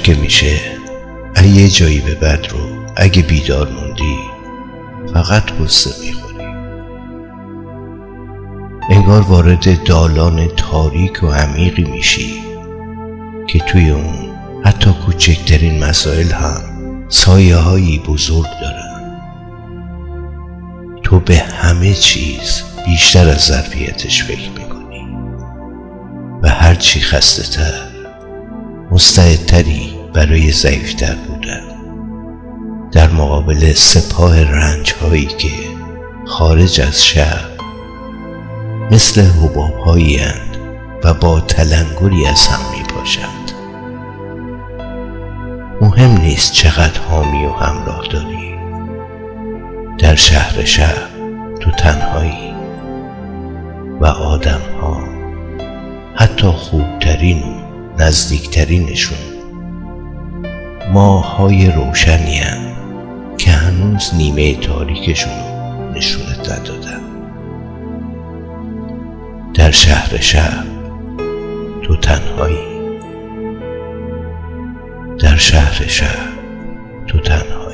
که میشه یه جایی به بعد رو اگه بیدار موندی فقط قصه میخوری. انگار وارد دالان تاریک و عمیقی میشی که توی اون حتی کوچکترین مسائل هم سایه هایی بزرگ دارن. تو به همه چیز بیشتر از ظرفیتش فکر میکنی و هرچی خسته تر مستعدتری برای ضعیفتر بودن در مقابل سپاه رنج هایی که خارج از شهر مثل حباب هایی اند و با تلنگری از هم می پاشند. مهم نیست چقدر حامی و همراه داری، در شهر تو تنهایی و آدم ها حتی خوبترین و نزدیکترینشون ماه‌های روشنی هستند که هنوز نیمه تاریکشون نشونت ندادن. در شهر تو تنهایی، در شهر تو تنهایی.